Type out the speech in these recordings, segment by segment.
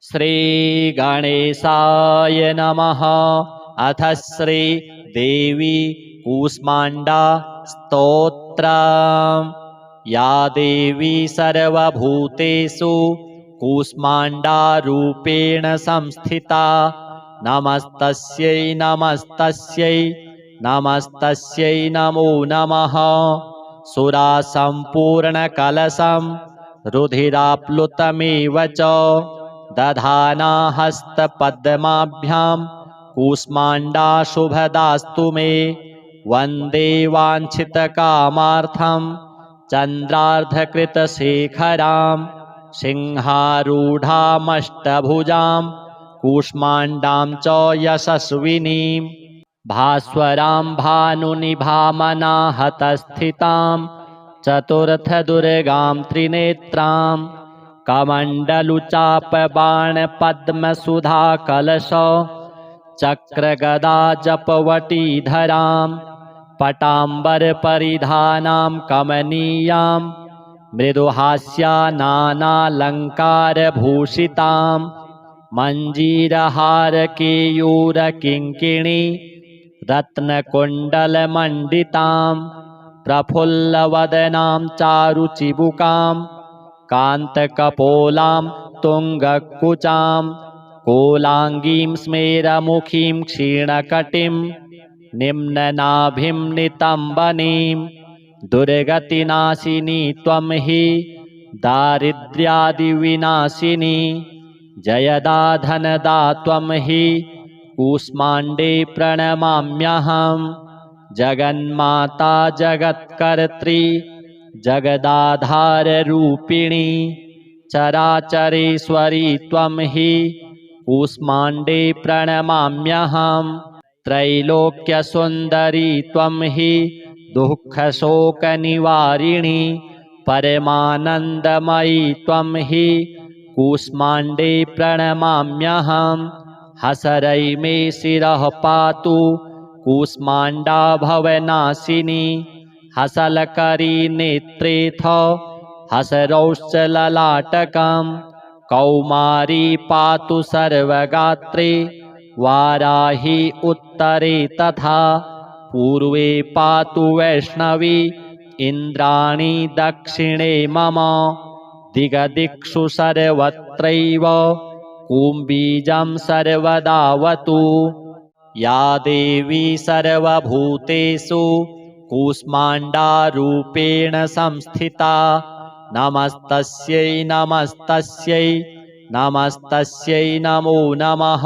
श्रीगणेशाय नमः। अथ श्री देवी कूष्माण्डा स्तोत्रम्। या देवी सर्वभूतेषु कूष्माण्डारूपेण संस्थिता नमस्तस्यै नमस्तस्यै नमस्तस्यै नमो नमः। सुरासम्पूर्णकलशं रुधिराप्लुतमेव च दधाना हस्तपद्माभ्यां कूष्माण्डा शुभदास्तु मे। वन्दे वाञ्छितकामार्थं चन्द्रार्धकृतशेखरां सिंहारूढामष्टभुजां कूष्माण्डां च यशस्विनीं। भास्वरां भानुनिभामनाहतस्थितां चतुर्थदुर्गां त्रिनेत्रां कमण्डलुचापबाणपद्मसुधाकलश चक्रगदा जपवटीधरां पटाम्बरपरिधानां कमनीयां मृदुहास्या नानालङ्कारभूषितां मञ्जीरहारकेयूरकिङ्किणी रत्नकुण्डलमण्डितां प्रफुल्लवदनां चारुचिबुकां कान्तकपोलां तुङ्गकुचां कोलाङ्गीं स्मेरमुखीं क्षीणकटिं निम्ननाभिं नितम्बनीं। दुर्गतिनाशिनी त्वं हि दारिद्र्यादिविनाशिनी जयदा धनदा त्वं हि कूष्माण्डे प्रणमाम्यहं। जगन्माता जगत्कर्त्री जगदाधाररूपिणी चराचरेश्वरी त्वं हि कूष्माण्डे प्रणमाम्यहं। त्रैलोक्यसुन्दरी त्वं हि दुःखशोकनिवारिणी परमानन्दमयी त्वं हि कूष्माण्डे प्रणमाम्यहं। हसरै मे शिरः पातु कूष्माण्डा भवनाशिनी हसलकरी नेत्रेऽथ हसरौश्चललाटकं कौमारी पातु सर्वगात्रे वाराही उत्तरे तथा पूर्वे पातु वैष्णवी इन्द्राणी दक्षिणे मम। दिगदिक्षु सर्वत्रैव कुम्बीजं सर्वदावतु। या देवी सर्वभूतेषु कूष्माण्डारूपेण संस्थिता नमस्तस्यै नमस्तस्यै नमस्तस्यै नमो नमः।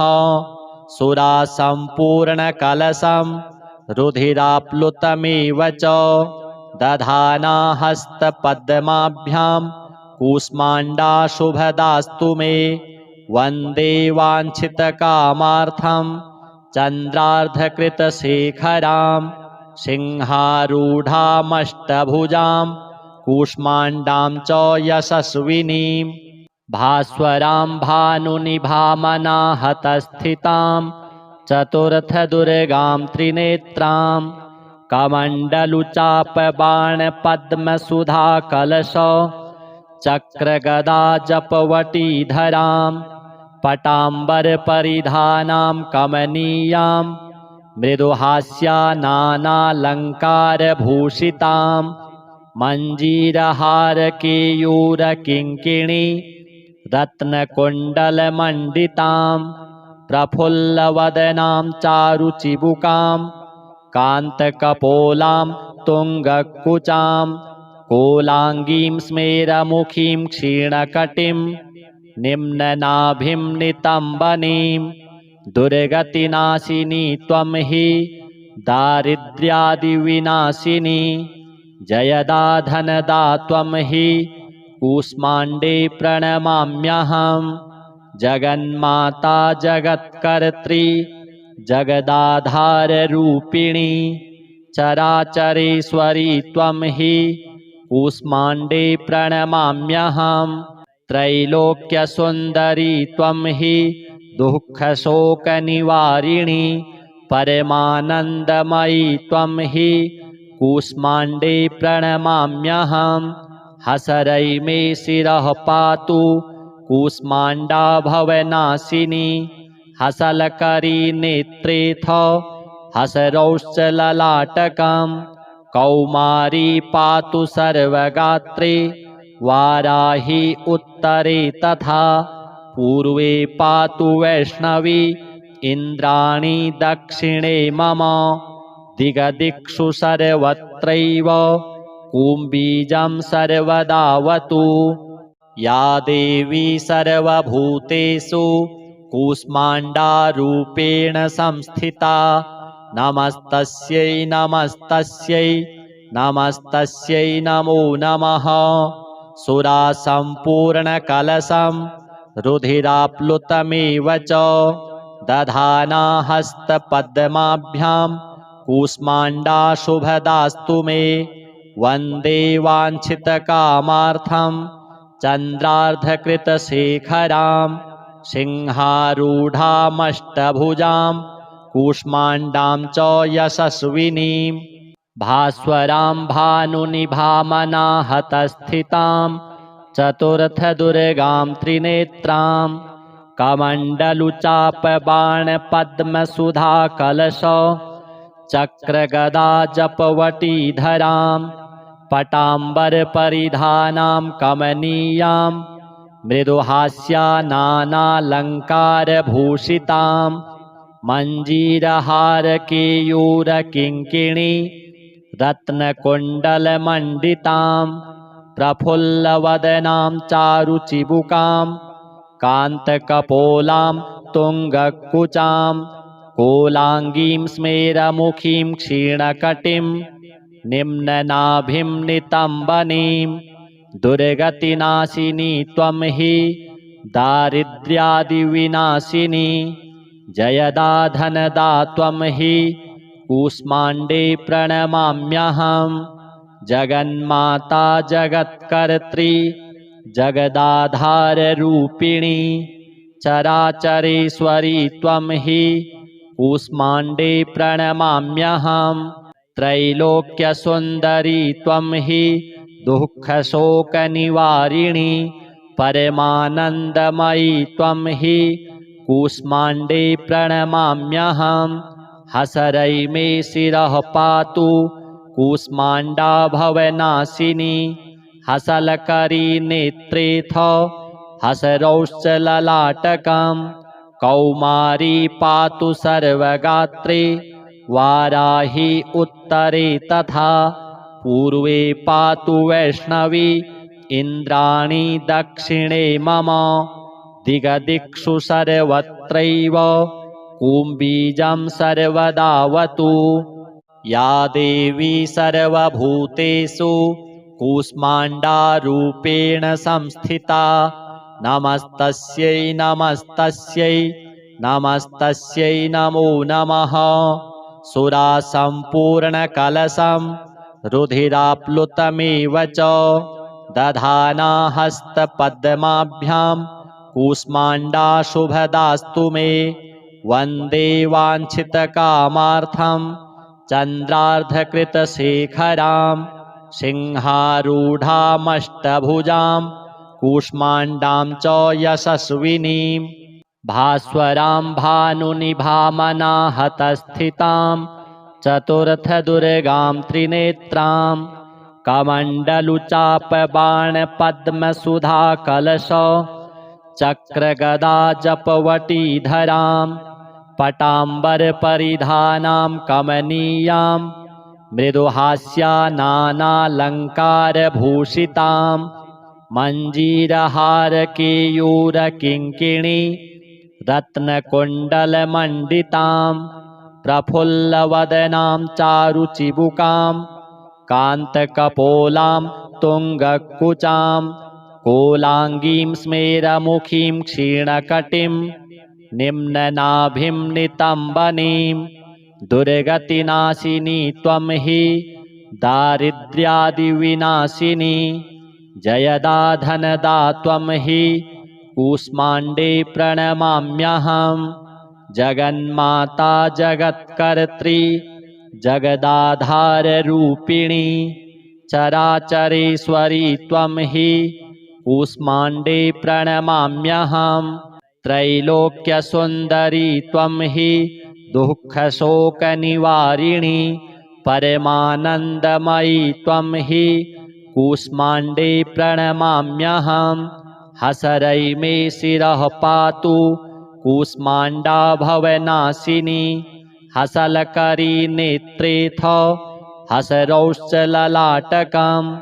सुरासम्पूर्णकलशं रुधिराप्लुतमेव च दधाना हस्तपद्माभ्यां कूष्माण्डा शुभदास्तु मे। वन्दे वाञ्छितकामार्थं चन्द्रार्धकृतशेखरां सिंहारूढामष्टभुजां कूष्माण्डां च यशस्विनीं। भास्वरां भानुनिभामनाहतस्थितां चतुर्थदुर्गां त्रिनेत्रां कमण्डलुचापबाणपद्मसुधाकलश चक्रगदा जपवटीधरां पटाम्बरपरिधानां कमनीयां मृदुहास्या नानालङ्कारभूषितां मञ्जीरहारकेयूरकिङ्किणी रत्नकुण्डलमण्डितां प्रफुल्लवदनां चारुचिबुकां कान्तकपोलां तुङ्गकुचां कोलाङ्गीं स्मेरमुखीं क्षीणकटिं निम्ननाभिं नितम्बनीं। दुर्गतिनाशिनी त्वं हि दारिद्र्यादिविनाशिनी जयदा धनदा त्वं हि कूष्माण्डे प्रणमाम्यहं। जगन्माता जगत्कर्त्री जगदाधाररूपिणी चराचरेश्वरी त्वं हि कूष्माण्डे प्रणमाम्यहं। त्रैलोक्यसुन्दरी त्वं हि दुःखशोकनिवारिणी परमानन्दमयी त्वं हि कूष्माण्डे प्रणमाम्यहं। हसरै मे शिरः पातु कूष्माण्डा भवनाशिनी हसलकरी नेत्रेऽथ हसरौश्चललाटकम् कौमारी पातु सर्वगात्रे वाराही उत्तरे तथा पूर्वे पातु वैष्णवी इन्द्राणी दक्षिणे मम दिगदिक्षु सर्वत्रैव कुम्बीजं सर्वदावतु या देवी सर्वभूतेषु कूष्माण्डारूपेण संस्थिता नमस्तस्यै नमस्तस्यै नमस्तस्यै नमो नमः सुरासम्पूर्णकलशं रुधिराप्लुतमेव च दधाना हस्तपद्माभ्यां कूष्माण्डा शुभदास्तु मे वन्दे वाञ्छितकामार्थं चन्द्रार्धकृतशेखरां सिंहारूढामष्टभुजां कूष्माण्डां च यशस्विनीं भास्वरां भानुनिभामनाहतस्थितां चतुर्थदुर्गां त्रिनेत्रां कमण्डलुचापबाणपद्मसुधाकलश चक्रगदाजपवटीधरां पटाम्बरपरिधानां कमनीयां मृदुहास्यानानालङ्कारभूषितां मञ्जीरहारकेयूरकिङ्किणी रत्नकुण्डलमण्डितां प्रफुल्लवदनां चारुचिबुकां कान्तकपोलां तुङ्गकुचां कोलाङ्गीं स्मेरमुखीं क्षीणकटिं निम्ननाभिं नितम्बनीं दुर्गतिनाशिनी त्वं हि दारिद्र्यादिविनाशिनी जयदा धनदा त्वं हि कूष्माण्डे प्रणमाम्यहं जगन्माता जगत्कर्त्री जगदाधाररूपिणी चराचरेश्वरी त्वं हि कूष्माण्डे प्रणमाम्यहं त्रैलोक्यसुन्दरी त्वं हि दुःखशोकनिवारिणी परमानन्दमयी त्वं हि कूष्माण्डे प्रणमाम्यहं हसरै मे शिरः पातु कूष्माण्डा भवनाशिनी हसलकरी नेत्रेऽथ हसरौश्चललाटकम् कौमारी पातु सर्वगात्रे वाराही उत्तरे तथा पूर्वे पातु वैष्णवी इन्द्राणी दक्षिणे मम दिगदिक्षु सर्वत्रैव कुम्बीजं सर्वदावतु या देवी सर्वभूतेषु कूष्माण्डारूपेण संस्थिता नमस्तस्यै नमस्तस्यै नमस्तस्यै नमो नमः सुरासम्पूर्णकलशं रुधिराप्लुतमेव च दधाना हस्तपद्माभ्यां कूष्माण्डा शुभदास्तु मे वन्दे वाञ्छितकामार्थं चन्द्रार्धकृतशेखरां सिंहारूढामष्टभुजां कूष्माण्डां च यशस्विनीं भास्वरां भानुनिभामनाहतस्थितां चतुर्थदुर्गां त्रिनेत्रां कमण्डलुचापबाणपद्मसुधाकलश चक्रगदाजपवटीधरां पटाम्बरपरिधानां कमनीयां मृदुहास्यानानालङ्कारभूषितां मञ्जीरहारकेयूरकिङ्किणी रत्नकुण्डलमण्डितां प्रफुल्लवदनां चारुचिबुकां कान्तकपोलां तुङ्गकुचां कोलाङ्गीं स्मेरमुखीं क्षीणकटिं निम्ननाभिं नितम्बनीं दुर्गतिनाशिनी त्वं हि दारिद्र्यादिविनाशिनी जयदा धनदा त्वं हि कूष्माण्डे प्रणमाम्यहं जगन्माता जगत्कर्त्री जगदाधाररूपिणी चराचरेश्वरी त्वं हि कूष्माण्डे प्रणमाम्यहम् त्रैलोक्यसुन्दरी त्वं हि दुःखशोकनिवारिणी परमानन्दमयी त्वं हि कूष्माण्डे प्रणमाम्यहम् हसरै मे शिरः पातु कूष्माण्डा भवनाशिनी हसलकरी नेत्रेऽथ हसरौश्च ललाटकम्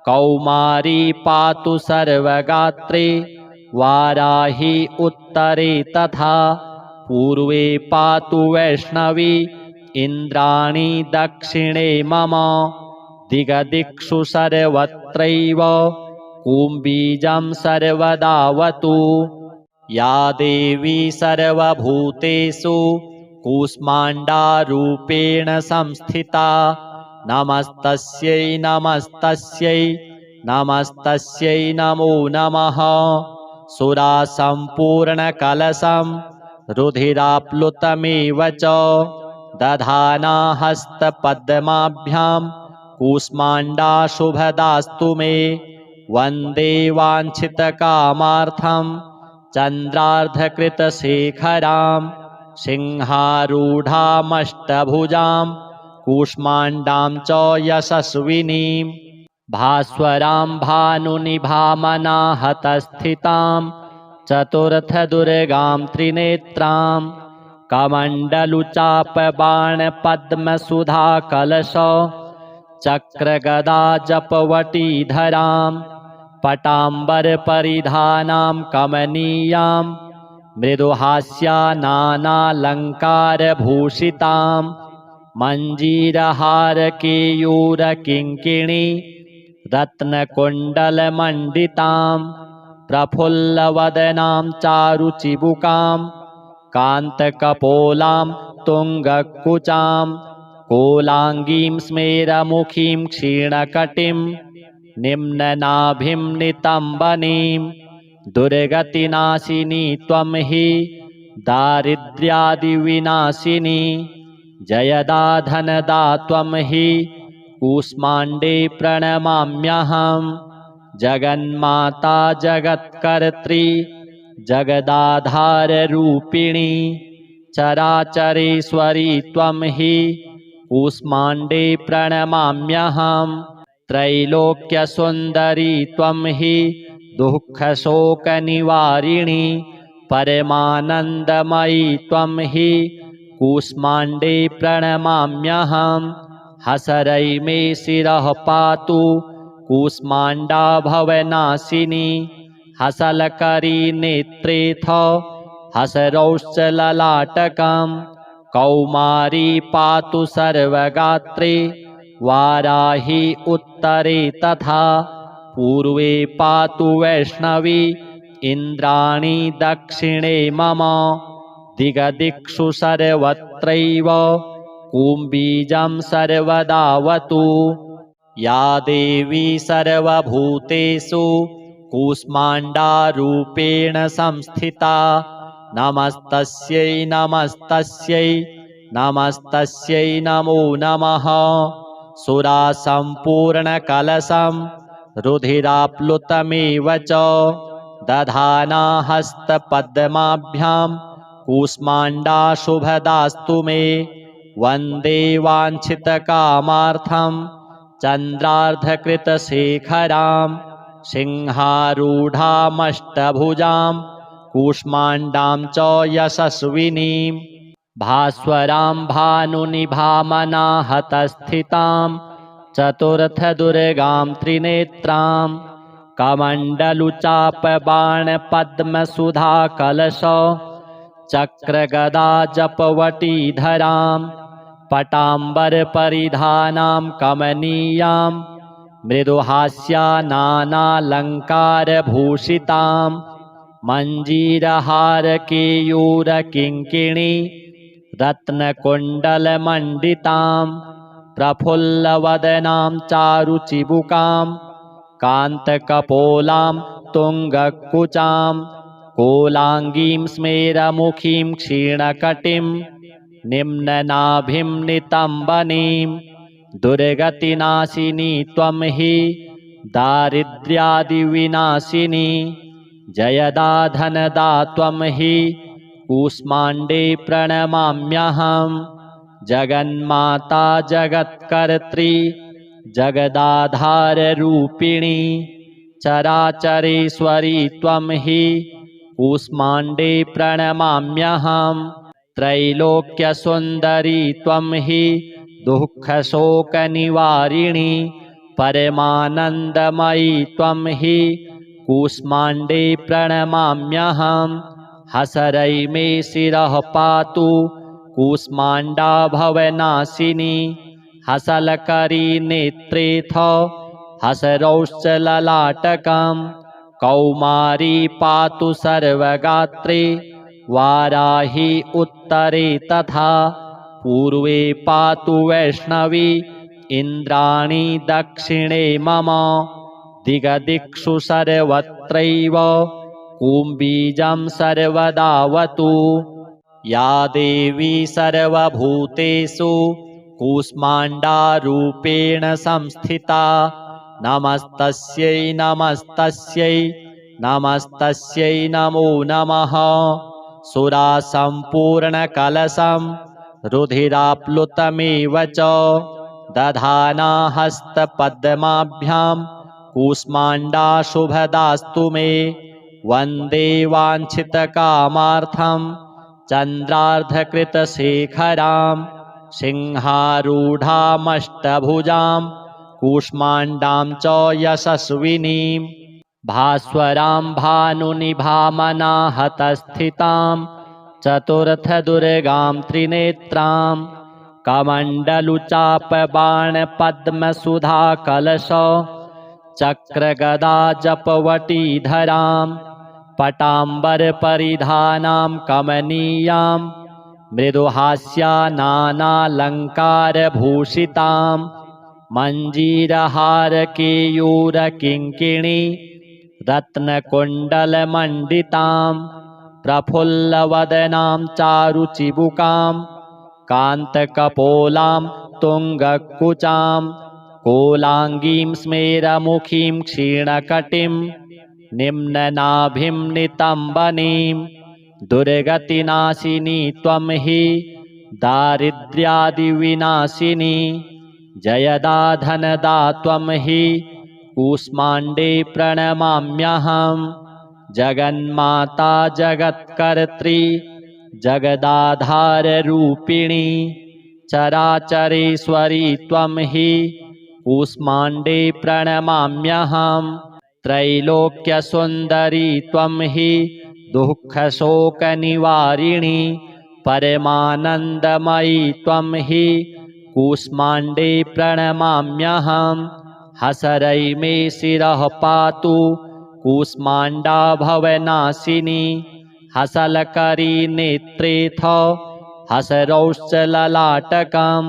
कौमारी पातु सर्वगात्रे वाराही उत्तरे तथा पूर्वे पातु वैष्णवी इन्द्राणी दक्षिणे मम दिगदिक्षु सर्वत्रैव कुम्बीजं सर्वदावतु या देवी सर्वभूतेषु कूष्माण्डारूपेण संस्थिता नमस्तस्यै नमस्तस्यै नमस्तस्यै नमो नमः सुरासम्पूर्णकलशं रुधिराप्लुतमेव च दधाना हस्तपद्माभ्यां कूष्माण्डा शुभदास्तु मे वन्दे वाञ्छितकामार्थं चन्द्रार्धकृतशेखरां सिंहारूढामष्टभुजां कूष्माण्डां च यशस्विनीं भास्वरां भानुनिभामनाहतस्थितां चतुर्थदुर्गां त्रिनेत्रां कमण्डलुचापबाणपद्मसुधाकलश चक्रगदा जपवटीधरां पटाम्बरपरिधानां कमनीयां मृदुहास्या नानालङ्कारभूषितां मञ्जीरहारकेयूरकिङ्किणी रत्नकुण्डलमण्डितां प्रफुल्लवदनां चारुचिबुकां कान्तकपोलां तुङ्गकुचां कोलाङ्गीं स्मेरमुखीं क्षीणकटिं निम्ननाभिं नितम्बनीं दुर्गतिनाशिनी त्वं हि दारिद्र्यादिविनाशिनी जयदा धनदा त्वं हि कूष्माण्डे प्रणमाम्यहम् जगन्माता जगत्कर्त्री जगदाधाररूपिणी चराचरेश्वरी त्वं हि कूष्माण्डे प्रणमाम्यहम् त्रैलोक्यसुन्दरी त्वं हि दुःखशोकनिवारिणी परमानन्दमयी त्वं हि कूष्माण्डे प्रणमाम्यहम् हसरै मे शिरः पातु कूष्माण्डा भवनाशिनी हसलकरी नेत्रेऽथ हसरौश्च ललाटकम् कौमारी पातु सर्वगात्रे वाराही उत्तरे तथा पूर्वे पातु वैष्णवी इन्द्राणी दक्षिणे मम दिगदिक्षु सर्वत्रैव कुम्बीजं सर्वदावतु या देवी सर्वभूतेषु कूष्माण्डारूपेण संस्थिता नमस्तस्यै नमस्तस्यै नमस्तस्यै नमो नमः सुरासम्पूर्णकलशं रुधिराप्लुतमेव च दधाना हस्तपद्माभ्यां कूष्माण्डा शुभदास्तु मे वन्दे वाञ्छितकामार्थं चन्द्रार्धकृतशेखरां सिंहारूढामष्टभुजां कूष्माण्डां च यशस्विनीं भास्वरां भानुनिभामनाहतस्थितां चतुर्थदुर्गां त्रिनेत्रां कमण्डलुचापबाणपद्मसुधाकलश चक्रगदा जपवटीधरां पटाम्बरपरिधानां कमनीयां मृदुहास्या नानालङ्कारभूषितां मञ्जीरहारकेयूरकिङ्किणी रत्नकुण्डलमण्डितां प्रफुल्लवदनां चारुचिबुकां कान्तकपोलां तुङ्गकुचां कोलाङ्गीं स्मेरमुखीं क्षीणकटिं निम्ननाभिं नितम्बनीं दुर्गतिनाशिनी त्वं हि दारिद्र्यादिविनाशिनी जयदा धनदा त्वं हि कूष्माण्डे प्रणमाम्यहं जगन्माता जगत्कर्त्री जगदाधाररूपिणी चराचरेश्वरी त्वं हि कूष्माण्डे प्रणमाम्यहं त्रैलोक्यसुन्दरी त्वं हि दुःखशोकनिवारिणी परमानन्दमयी त्वं हि कूष्माण्डे प्रणमाम्यहं हसरै मे शिरः पातु कूष्माण्डा भवनाशिनी हसलकरी नेत्रेऽथ हसरौश्चललाटकं कौमारी पातु सर्वगात्रे वाराही उत्तरे तथा पूर्वे पातु वैष्णवी इन्द्राणी दक्षिणे मम दिगदिक्षु सर्वत्रैव कुम्बीजं सर्वदावतु या देवी सर्वभूतेषु कूष्माण्डारूपेण संस्थिता नमस्तस्यै नमस्तस्यै नमस्तस्यै नमो नमः सुरासम्पूर्णकलशं रुधिराप्लुतमेव च दधाना हस्तपद्माभ्यां कूष्माण्डा शुभदास्तु मे वन्दे वाञ्छितकामार्थं चन्द्रार्धकृतशेखरां सिंहारूढामष्टभुजां कूष्माण्डां च यशस्विनीं भास्वरां भानुनिभामनाहतस्थितां चतुर्थदुर्गां त्रिनेत्रां कमण्डलुचापबाणपद्मसुधाकलश चक्रगदा जपवटीधरां पटाम्बरपरिधानां कमनीयां मृदुहास्या नानालङ्कारभूषितां मञ्जीरहारकेयूरकिङ्किणी रत्नकुण्डलमण्डितां प्रफुल्लवदनां चारुचिबुकां कान्तकपोलां तुङ्गकुचां कोलाङ्गीं स्मेरमुखीं क्षीणकटिं निम्ननाभिं नितम्बनीं दुर्गतिनाशिनी त्वं हि दारिद्र्यादिविनाशिनी जयदा धनदा त्वं हि कूष्माण्डे प्रणमाम्यहं जगन्माता जगत्कर्त्री जगदाधाररूपिणी चराचरेश्वरी त्वं हि कूष्माण्डे प्रणमाम्यहं त्रैलोक्यसुन्दरी त्वं हि दुःखशोकनिवारिणी परमानन्दमयी त्वं हि कूष्माण्डे प्रणमाम्यहं हसरै मे शिरः पातु कूष्माण्डा भवनाशिनी हसलकरी नेत्रेऽथ हसरौश्चललाटकं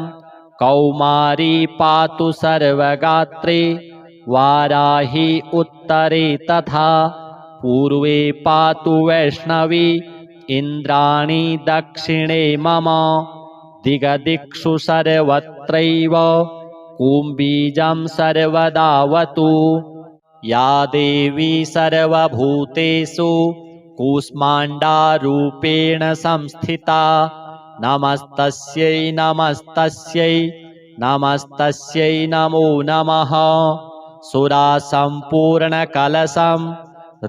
कौमारी पातु सर्वगात्रे वाराही उत्तरे तथा पूर्वे पातु वैष्णवी इन्द्राणी दक्षिणे मम दिगदिक्षु सर्वत्रैव कुम्बीजं सर्वदावतु या देवी सर्वभूतेषु कूष्माण्डारूपेण संस्थिता नमस्तस्यै नमस्तस्यै नमस्तस्यै नमो नमः सुरासम्पूर्णकलशं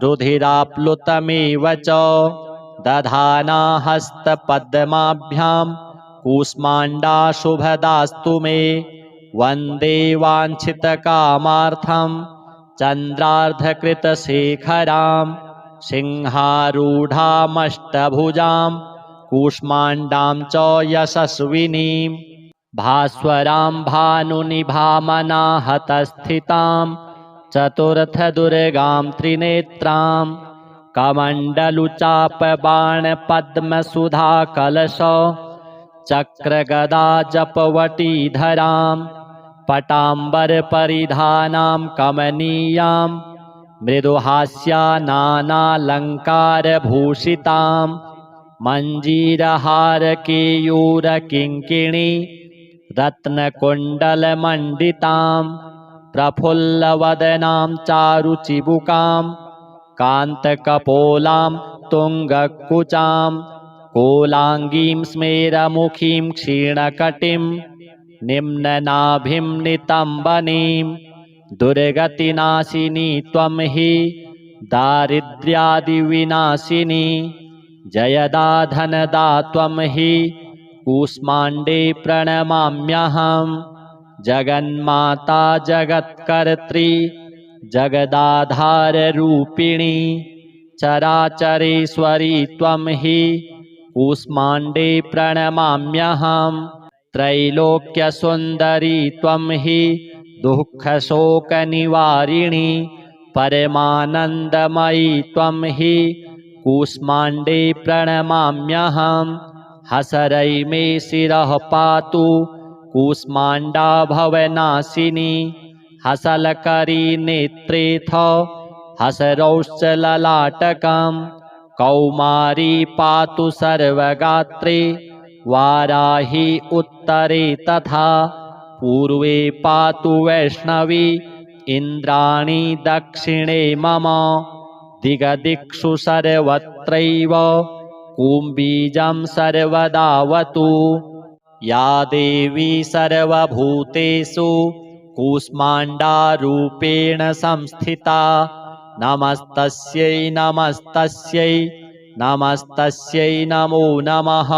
रुधिराप्लुतमेव च दधाना हस्तपद्माभ्यां कूष्माण्डा शुभदास्तु मे वन्दे वाञ्छितकामार्थं चन्द्रार्धकृतशेखरां सिंहारूढामष्टभुजां कूष्माण्डां च यशस्विनीं भास्वरां भानुनिभामनाहतस्थितां चतुर्थदुर्गां त्रिनेत्रां कमण्डलुचापबाणपद्मसुधाकलश चक्रगदा जपवटीधरां पटाम्बरपरिधानां कमनीयां मृदुहास्या नानालङ्कारभूषितां मञ्जीरहारकेयूरकिङ्किणी रत्नकुण्डलमण्डितां प्रफुल्लवदनां चारुचिबुकां कान्तकपोलां तुङ्गकुचां कोलाङ्गीं स्मेरमुखीं क्षीणकटिं निम्ननाभिं नितम्बनीं दुर्गतिनाशिनी त्वं हि दारिद्र्यादिविनाशिनी जयदा धनदा त्वं हि कूष्माण्डे प्रणमाम्यहम् जगन्माता जगत्कर्त्री जगदाधाररूपिणी चराचरेश्वरी त्वं हि कूष्माण्डे प्रणमाम्यहम् त्रैलोक्यसुन्दरी त्वं हि दुःखशोकनिवारिणी परमानन्दमयी त्वं हि कूष्माण्डे प्रणमाम्यहम् हसरै मे शिरः पातु कूष्माण्डा भवनाशिनी हसलकरी नेत्रेऽथ हसरौश्चललाटकं कौमारी पातु सर्वगात्रे वाराही उत्तरे तथा पूर्वे पातु वैष्णवी इन्द्राणी दक्षिणे मम दिगदिक्षु सर्वत्रैव कुम्बीजं सर्वदावतु या देवी सर्वभूतेषु कूष्माण्डारूपेण संस्थिता नमस्तस्यै नमस्तस्यै नमस्तस्यै नमो नमः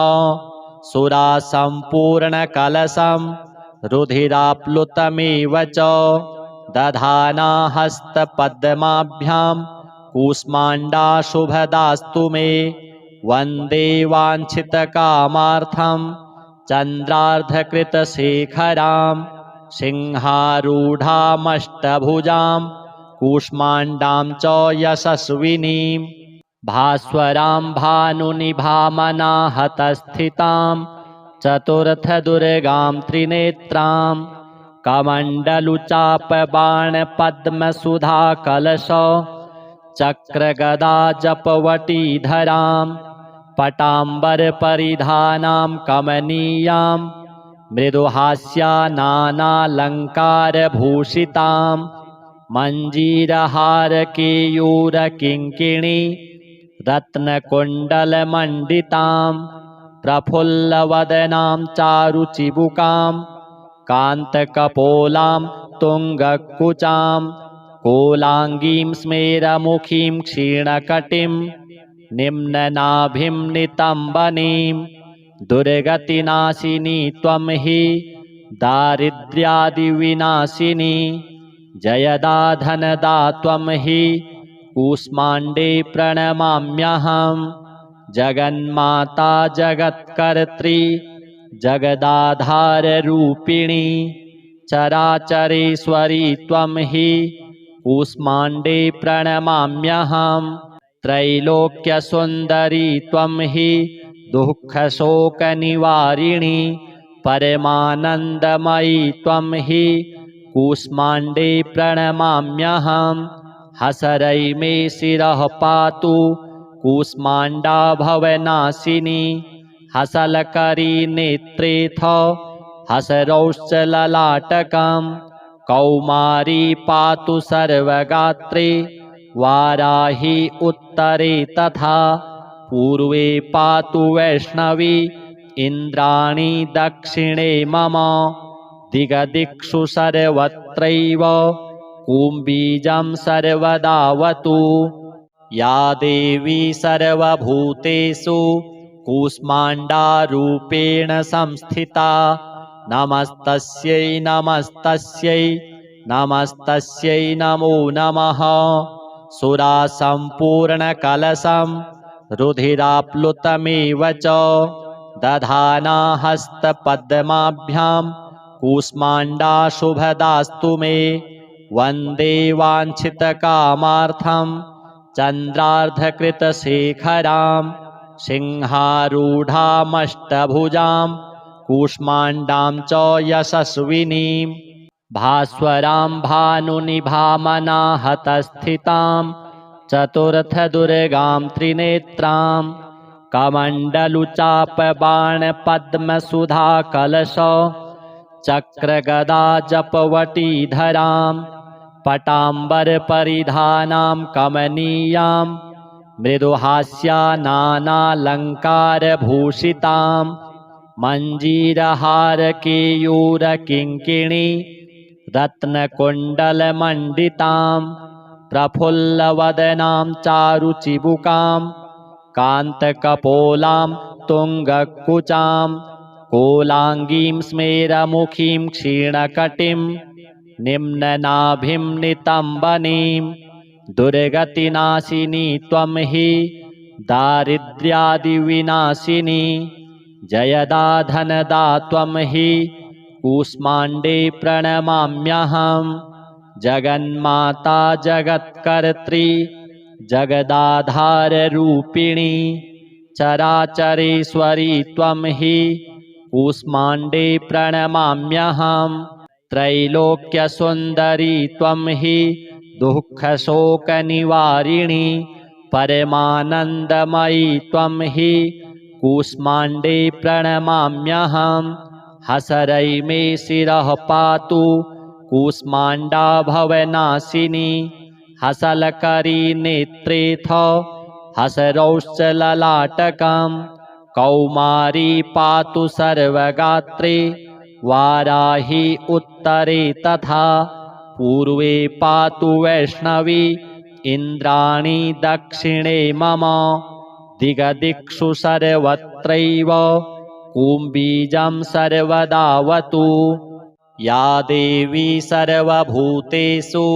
सुरासम्पूर्णकलशं रुधिराप्लुतमेव च दधाना हस्तपद्माभ्यां कूष्माण्डा शुभदास्तु मे वन्दे वाञ्छितकामार्थं चन्द्रार्धकृतशेखरां सिंहारूढामष्टभुजां कूष्माण्डां च यशस्विनीं भास्वरां भानुनिभामनाहतस्थितां चतुर्थदुर्गां त्रिनेत्रां कमण्डलुचापबाणपद्मसुधाकलश चक्रगदा जपवटीधरां पटाम्बरपरिधानां कमनीयां मृदुहास्या नानालङ्कारभूषितां मञ्जीरहारकेयूरकिङ्किणी रत्नकुण्डलमण्डितां प्रफुल्लवदनां चारुचिबुकां कान्तकपोलां तुङ्गकुचां कोलाङ्गीं स्मेरमुखीं क्षीणकटिं निम्ननाभिं नितम्बनीं दुर्गतिनाशिनी त्वं हि दारिद्र्यादिविनाशिनी जयदा धनदा त्वं हि कूष्माण्डे प्रणमाम्यहम् जगन्माता जगत्कर्त्री जगदाधाररूपिणी चराचरेश्वरी त्वं हि कूष्माण्डे प्रणमाम्यहम् त्रैलोक्यसुन्दरी त्वं हि दुःखशोकनिवारिणी परमानन्दमयी त्वं हि कूष्माण्डे प्रणमाम्यहम् हसरै मे शिरः पातु कूष्माण्डा भवनाशिनी हसलकरी नेत्रेऽथ हसरौश्चललाटकं कौमारी पातु सर्वगात्रे वाराही उत्तरे तथा पूर्वे पातु वैष्णवी इन्द्राणी दक्षिणे मम दिगदिक्षु सर्वत्रैव कुम्बीजं सर्वदावतु या देवी सर्वभूतेषु कूष्माण्डारूपेण संस्थिता नमस्तस्यै नमस्तस्यै नमस्तस्यै नमो नमः सुरासम्पूर्णकलशं रुधिराप्लुतमेव च दधाना हस्तपद्माभ्यां कूष्माण्डा शुभदास्तु मे वन्दे वाञ्छितकामार्थं चन्द्रार्धकृतशेखरां सिंहारूढामष्टभुजां कूष्माण्डां च यशस्विनीं भास्वरां भानुनिभामनाहतस्थितां चतुर्थदुर्गां त्रिनेत्रां कमण्डलुचापबाणपद्मसुधाकलश चक्रगदा जपवटीधरां पटाम्बरपरिधानां कमनीयां मृदुहास्यानानालङ्कारभूषितां मञ्जीरहारकेयूरकिङ्किणी रत्नकुण्डलमण्डितां प्रफुल्लवदनां चारुचिबुकां कान्तकपोलां तुङ्गकुचां कोलाङ्गीं स्मेरमुखीं क्षीणकटिं निम्ननाभिं नितम्बनीं दुर्गतिनाशिनी त्वं हि दारिद्र्यादिविनाशिनी जयदा धनदा त्वं हि कूष्माण्डे प्रणमाम्यहं जगन्माता जगत्कर्त्री जगदाधाररूपिणी चराचरेश्वरी त्वं हि कूष्माण्डे प्रणमाम्यहं त्रैलोक्यसुन्दरी त्वं हि दुःखशोकनिवारिणी परमानन्दमयी त्वं हि कूष्माण्डे प्रणमाम्यहं हसरै मे शिरः पातु कूष्माण्डा भवनाशिनी हसलकरी नेत्रेऽथ हसरौश्चललाटकं कौमारी पातु सर्वगात्रे वाराही उत्तरे तथा पूर्वे पातु वैष्णवी इन्द्राणी दक्षिणे मम दिगदिक्षु सर्वत्रैव कुम्बीजं सर्वदावतु या देवी सर्वभूतेषु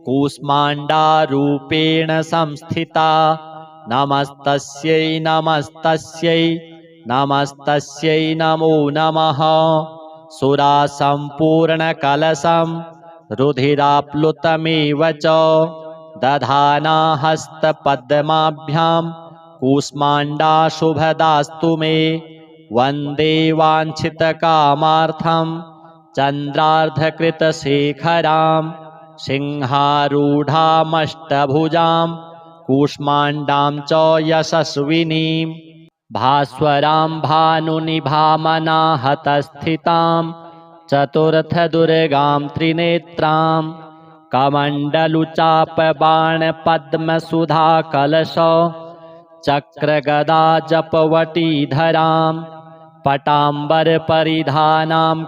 कूष्माण्डारूपेण संस्थिता नमस्तस्यै नमस्तस्यै नमस्तस्यै नमो नमः सुरासम्पूर्णकलशं रुधिराप्लुतमेव च दधाना हस्तपद्माभ्यां कूष्माण्डा शुभदास्तु मे वन्दे वाञ्छितकामार्थं चन्द्रार्धकृतशेखरां सिंहारूढामष्टभुजां कूष्माण्डां च यशस्विनीं भास्वरां भानुनिभामनाहतस्थितां चतुर्थदुर्गां त्रिनेत्रां कमण्डलुचापबाणपद्मसुधाकलश चक्रगदा जपवटीधरां पटाम्बरपरिधानां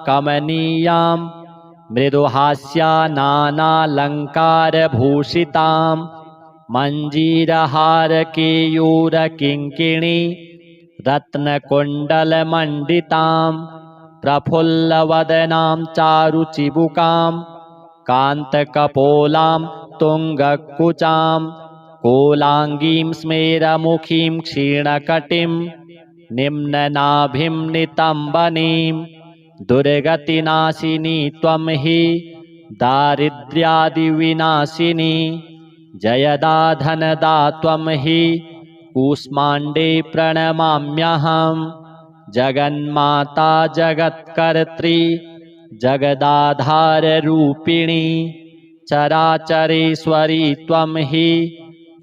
कमनीयां मृदुहास्यानानालङ्कारभूषितां मञ्जीरहारकेयूरकिङ्किणी रत्नकुण्डलमण्डितां प्रफुल्लवदनां चारुचिबुकां कान्तकपोलां तुङ्गकुचां कोलाङ्गीं स्मेरमुखीं क्षीणकटिं निम्ननाभिं नितम्बनीं दुर्गतिनाशिनी त्वं हि दारिद्र्यादिविनाशिनी जयदा धनदा त्वं हि कूष्माण्डे प्रणमाम्यहं जगन्माता जगत्कर्त्री जगदाधाररूपिणी चराचरेश्वरी त्वं हि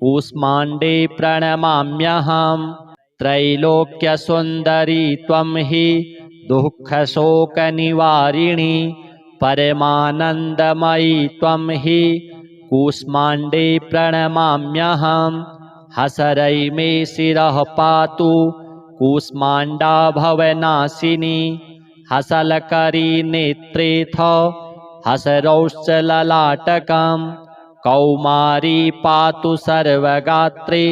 कूष्माण्डे प्रणमाम्यहं त्रैलोक्यसुन्दरी त्वं हि दुःखशोकनिवारिणी परमानन्दमयी त्वं हि कूष्माण्डे प्रणमाम्यहं हसरै मे शिरः पातु कूष्माण्डा भवनाशिनी हसलकरी नेत्रेऽथ हसरौश्चललाटकं कौमारी पातु सर्वगात्रे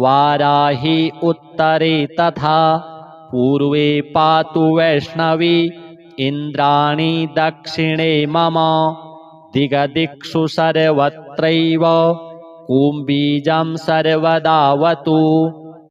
वाराही उत्तरे तथा पूर्वे पातु वैष्णवी इन्द्राणी दक्षिणे मम दिगदिक्षु सर्वत्रैव कुम्बीजं सर्वदावतु।